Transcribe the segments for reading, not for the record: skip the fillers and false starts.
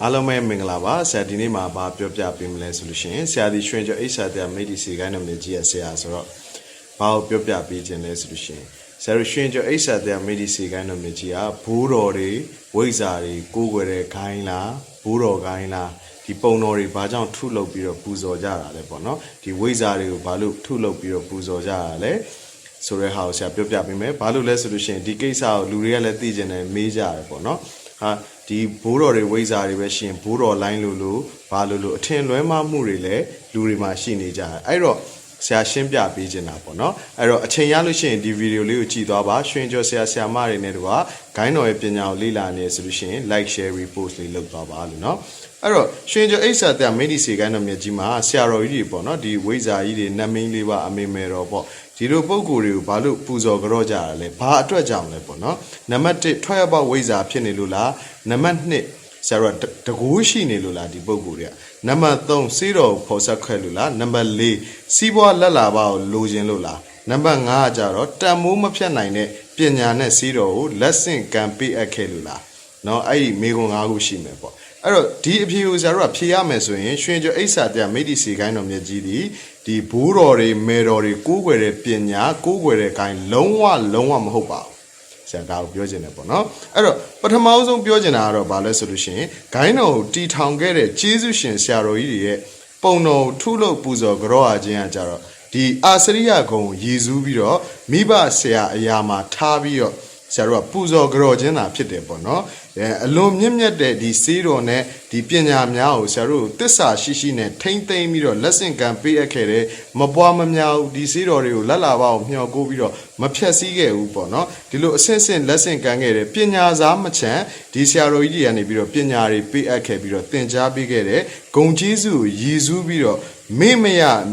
အားလုံးပဲမင်္ဂလာပါဆရာဒီနေ့မှာဘာပြောပြပေးမလဲဆိုလို့ရှိရင်ဆရာဒီရွှေကျော်အိဆာတဲ့မိတ်ဒီစီကိုင်းနံပါတ်ကြီးရဆရာဆိုတော့ဘာကိုပြောပြပေးခြင်းလဲဆိုလို့ရှိရင်ဆရာရွှေကျော်အိဆာတဲ့မိတ်ဒီစီကိုင်းနံပါတ်ကြီးကဘိုးတော်တွေဝိဇ္ဇာတွေကိုးကွယ်တဲ့ခိုင်းလားဘိုးတော်ခိုင်းလားဒီပုံတော်တွေဘာကြောင့်ထုလုပ်ပြီးတော့ပူဇော်ကြတာလဲပေါ့နော်ဒီဝိဇ္ဇာတွေကိုဘာလို့ထုလုပ်ပြီးတော့ပူဇော်ကြတာလဲဆိုတဲ့ဟာကိုဆရာပြောပြပေးမယ်ဘာလို့လဲဆိုလို့ရှိရင်ဒီကိစ္စကိုလူတွေကလည်းသိကျင်တယ်မေးကြတယ်ပေါ့နော်ဟာဒီဘိုးတော်တွေဝိဇ္ဇာတွေပဲရှင်ဘိုးတော်လိုင်းလို့ဘာလို့အထင်လွဲမှားမှုတွေလည်းလူတွေမှာရှိနေကြတယ်အဲ့တော့ဆရာရှင်းပြပေးချင်တာပေါ့နော်အဲ့တော့အချိန်ရလို့ရှိရင်ဒီဗီဒီယိုလေးကိုကြည့်သွားပါရွှေကျော်ဆရာမတွေနဲ့တကွာဂိုင်းတော်ရဲ့ပညာကိုလေ့လာနေဆိုလို့ရှိရင် like share repost လေးလုပ်သွားပါလို့နော်အဲ့တော့ရွှေကျော်အိဆာတဲ့မိတ်ဒီစီကိုင်းတော်မြတ်ကြီးမှာဆရာတော်ကြီးတွေပေါ့နော်ဒီဝိဇ္ဇာကြီးတွေနတ်မင်းလေးပါအမေမေတော်ပေါ့ဒီလိုပုံကိုယ်တွေကိုဘာလို့ပူဇော်ကြော့ကြရလဲဘာအတွက်ကြောင့်လဲပေါ့နော်နံပါတ်1ထွက်ရပေါက်ဝိဇ္ဇာဖြစ်နေလို့လားနံပါတ်2ဆရာတော်တကူရှိနေလို့လားဒီပုံကိုယ်တွေကနံပါတ်3စေးတော်ဖော်ဆက်ခွဲလို့လားနံပါတ်4စီးပွားလက်လာပါကိုလိုချင်လို့လားနံပါတ်5ကကြတော့တန်မိုးမဖြတ်နိုင်တဲ့ပညာနဲ့စေးတော်ကိုလက်ဆင့်ကံပေးအပ်ခဲ့လို့လားနော်အဲ့ဒီမေခွန်5ခုရှိမယ်ပေါ့အဲ့တော့ဒီအဖြေကိုဆရာတို့ကဖြေရမယ်ဆိုရင်ရွှေကျော်အိဆာတဲ့မိတ်ဒီစီကိုင်းတော်မြတ်ကြီးဒီဘိုးတော်တွေမေတော်တွေကိုးကွယ်တဲ့ပညာကိုးကွယ်တဲ့ဂိုင်းလုံးဝမဟုတ်ပါဘူးဆရာဒါကိုပြောချင်တယ်ပေါ့နော်အဲ့တော့ပထမဆုံးပြောချင်တာကတော့ဘာလဲဆိုလို့ရှိရင်ဂိုင်းတော်ကိုတီထောင်ခဲ့တဲ့ကျေးဇူးရှင်ဆရာတော်ကြီးတွေရဲ့ပုံတော်ထုလို့ပူဇော်ကြောအားခြင်းအကြတော့ဒီအာစရိယဂုံရည်စူးပြီးတော့မိဘဆရာအရာမှာထားပြီးတော့ဆရာတို့ကပူဇော်ကြောခြင်းတာဖြစ်တယ်ပေါ့နော်အလွန်မြင့်မြတ်တဲ့ဒီစေးတော်နဲ့ဒီပညာများကိုဆရာတို့သစ္စာရှိနဲ့ထိမ့်သိမ့်ပြီးတော့လက်ဆင့်ကံပေးအပ်ခဲ့တယ်မပွားမများဘူးဒီစေးတော်တွေကိုလက်လာပါအောင်မျှော်ကိုပြီးတော့မဖြတ်စည်းခဲ့ဘူးပေါ့နော်ဒီလိုအဆင့်ဆင့်လက်ဆင့်ကမ်းခဲ့တယ်ပညာစားမချမ်းဒီဆရာတော်ကြီးတွေကနေပြီးတော့ပညာတွေပေးအပ်ခဲ့ပြီးတော့သင်ကြားပေးခဲ့တယ်ဂုံကျေးဇူးကိုရည်စူးပြီးတော့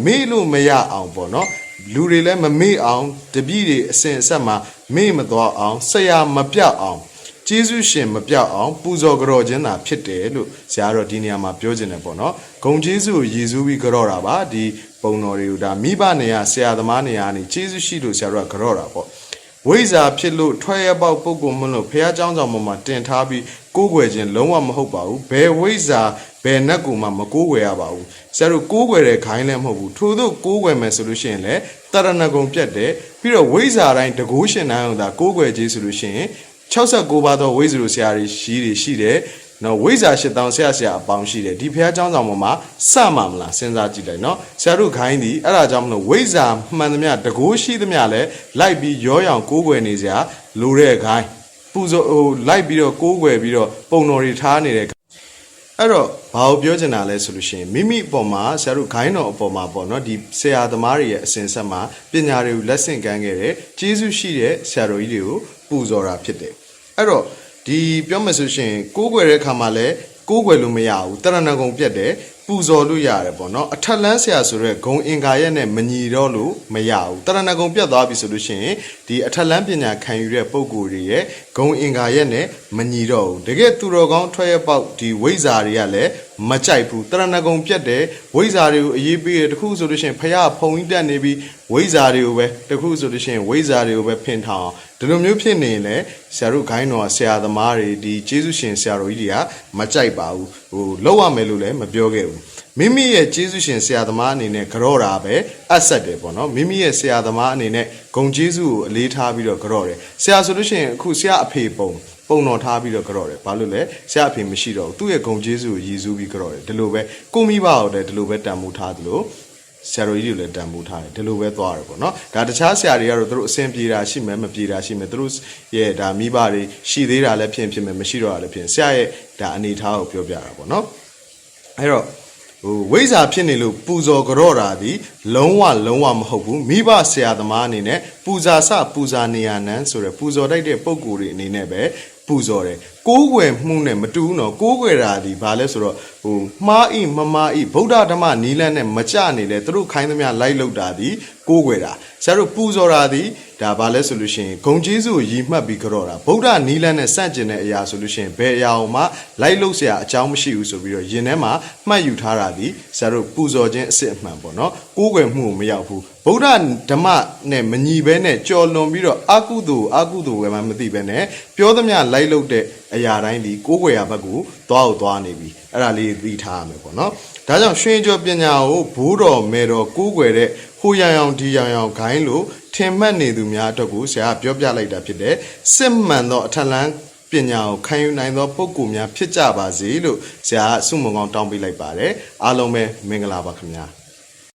မေ့လို့မရအောင်ပေါ့နော်လူတွေလည်းမမေ့အောင်တပည့်တွေအစဉ်အဆက်မှာမေ့မသွားအောင်ဆရာမပြောက်အောင်ကျေးဇူးရှင်မပြောက်အောင်ပူဇော်ကြောခြင်းသာဖြစ်တယ်လို့ဆရာတော်ဒီနေရာမှာပြောခြင်းတယ်ပေါ့နော်ဂုံကျေးဇူးကိုရည်စူးပြီးကြောတာပါဒီပုံတော်တွေကိုဒါမိဘနေရာဆရာသမားနေရာနေကျေးဇူးရှိလို့ဆရာတော်ကကြောတာပေါ့ဝိဇ္ဇာဖြစ်လို့ထွက်ရပေါက်ပုဂ္ဂိုလ်မလို့ဖះเจ้าဆောင်ပေါ်မှာတင်ထားပြီးကိုးကွယ်ခြင်းလုံးဝမဟုတ်ပါဘူးဘယ်ဝိဇ္ဇာဘယ်နတ်ကူမှမကိုးကွယ်ရပါဘူးဆရာတို့ကိုးကွယ်တဲ့ခိုင်းလည်းမဟုတ်ဘူးထို့သောကိုးကွယ်မယ်ဆိုလို့ရှိရင်လည်းတရဏဂုံပြတ်တယ်ပြီးတော့ဝိဇ္ဇာတိုင်းတကူရှင်တိုင်းအောင်သာကိုးကွယ်ခြင်းဆိုလို့ရှိရင်69ပါးသောဝိဇ္ဇာဆရာတွေရှိတယ်နော်ဝိဇ္ဇာ8000ဆရာအပေါင်းရှိတယ်ဒီဖះเจ้าဆောင်ပေါ်မှာစမှမလားစဉ်းစားကြည့်လိုက်နော်ဆရာတို့ခိုင်းဒီအဲ့ဒါကြောင့်မလို့ဝိဇ္ဇာမှန်သမျှတကူရှိသမျှလဲလိုက်ပြီးရောရောင်ကိုးကွယ်နေစရာလိုတဲ့ခိုင်းပူဇော်လိုက်ပြီးတော့ကိုးကွယ်ပြီးတော့ပုံတော်တွေထားနေတဲ့အဲ့တော့ဘာကိုပြောချင်တာလဲဆိုလို့ရှိရင်မိမိအပေါ်မှာဆရာတို့ဂိုင်းတော်အပေါ်မှာပေါ့နော်ဒီဆရာသမားတွေရဲ့အစဉ်ဆက်မှာပညာတွေကိုလက်ဆင့်ကမ်းခဲ့တဲ့ကျေးဇူးရှိတဲ့ဆရာတော်ကြီးတွေကိုပူဇော်တာဖြစ်တယ်အဲ့တော့ဒီပြောမယ်ဆိုရှင်ကိုးကွယ်တဲ့အခါမှာလည်းကိုးကွယ်လို့မရဘူးတရဏဂုံပြတ်တယ်ပူဇော်လို့ရတယ်ပေါ့နော်အထက်လန်းဆရာဆိုတဲ့ဂုံအင်္ဂါရက်နဲ့မညီတော့လို့မရဘူးတရဏဂုံပြတ်သွားပြီဆိုလို့ရှိရင်ဒီအထက်လန်းပညာခံယူတဲ့ပုံကိုယ်တွေရဲ့ဂုံအင်္ဂါရက်နဲ့မညီတော့ဘူးတကယ်သူတော်ကောင်းထွက်ရပေါက်ဒီဝိဇ္ဇာတွေကလည်းမကြိုက်ဘူးတရဏဂုံပြတ်တယ်ဝိဇ္ဇာတွေကိုအရေးပေးတယ်တခုဆိုလို့ရှိရင်ဖះဖုံကြီးတက်နေပြီးဝိဇ္ဇာတွေကိုပဲတခုဆိုလို့ရှိရင်ဝိဇ္ဇာတွေကိုပဲဖင်ထောင်ဒီလိုမျိုးဖြစ်နေရင်လည်းဆရာတို့ဂိုင်းတော်ဆရာသမားတွေဒီကျေးဇူးရှင်ဆရာတော်ကြီးတွေကမကြိုက်ပါဘူးလောက်ရမယ်လို့လည်းမပြောခဲ့ဘူးမိမိရဲ့ကျေးဇူးရှင်ဆရာသမားအနေနဲ့ကြော့တာပဲအဆက်တယ်ပေါ့နော်မိမိရဲ့ဆရာသမားအနေနဲ့ဂုံကျေးဇူးကိုအလေးထားပြီးတော့ကြော့တယ်ဆရာဆိုလို့ရှိရင်အခုဆရာအဖေပုံတော်ထားပြီးတော့ကြော့တယ်ဘာလို့လဲဆရာအဖေမရှိတော့ဘူးသူ့ရဲ့ဂုံကျေးဇူးကိုရည်စူးပြီးကြော့တယ်ဒီလိုပဲကိုမိဘဟုတ်တယ်ဒီလိုပဲတန်ဖိုးထားသလိုဆရာတော်ကြီးတွေလည်းတန်ဖိုးထားတယ်ဒီလိုပဲသွားတယ်ပေါ့နော်ဒါတခြားဆရာတွေကတော့သူတို့အဆင်ပြေတာရှိမယ်မပြေတာရှိမယ်သူတို့ရဲ့ဒါမိဘတွေရှိသေးတာလည်းဖြစ်မယ်မရှိတော့တာလည်းဖြစ်ဆရာရဲ့ဒါအနေထားကိုပြောပြတာပေါ့နော်အဲ့တော့ဝိဇ္ဇာဖြစ်နေလို့ပူဇော်ကြော့တာဒီလုံးဝမဟုတ်ဘူးမိဘဆရာသမားအနေနဲ့ပူဇာနေရနန်းဆိုရယ်ပူဇော်တိုက်တဲ့ပုံကိုယ်တွေအနေနဲ့ပဲပူဇော်တယ်ကိုးကွယ်မှုနဲ့မတူဘူးနော်ကိုးကွယ်တာဒီဘာလဲဆိုတော့မှားမမှားဗုဒ္ဓဓမ္မနီးလန်းနဲ့မကြနေလေသူတို့ခိုင်းသမျှလိုက်လောက်တာဒီကိုးကွယ်တာဆရာတို့ပူဇော်တာဒီဒါဘာလဲဆိုလို့ရှိရင်ဂုံကျေးဇူးကိုရည်မှတ်ပြီးကြော့တာဗုဒ္ဓနီးလန်းနဲ့စန့်ကျင်တဲ့အရာဆိုလို့ရှိရင်ဘယ်အရာမှလိုက်လို့ဆရာအကြောင်းမရှိဘူးဆိုပြီးတော့ယင်ထဲမှာမှတ်ယူထားတာဒီဆရာတို့ပူဇော်ခြင်းအစစ်အမှန်ပေါ့နော်ကိုးကွယ်မှုကိုမရောက်ဘူးဗုဒ္ဓဓမ္မနဲ့မညီဘဲနဲ့ကြော်လွန်ပြီးတော့အာကုသိုလ်ပဲမှမသိဘဲနဲ့ပြောသမျှလိုက်လို့တဲ့အ အရာတိုင်းဒီကိုးကွယ်ရာဘက်ကိုသွားနေပြီအဲ့ဒါလေးသိထားရမယ်ပေါ့နော်ဒါကြောင့်ရွှေကျော်ပညာကိုဘိုးတော်မေတော်ကိုးကွယ်တဲ့ဟိုရောင်ရောင်ဒီရောင်ရောင်ဂိုင်းလို့ထင်မှတ်နေသူများအတွက်ကိုဆရာပြောပြလိုက်တာဖြစ်တဲ့စစ်မှန်သောအထက်လန်းပညာကိုခံယူနိုင်သောပုဂ္ဂိုလ်များဖြစ်ကြပါစေလို့ဆရာဆုမွန်ကောင်းတောင်းပေးလိုက်ပါတယ်အားလုံးပဲမင်္ဂလာပါခင်ဗျာ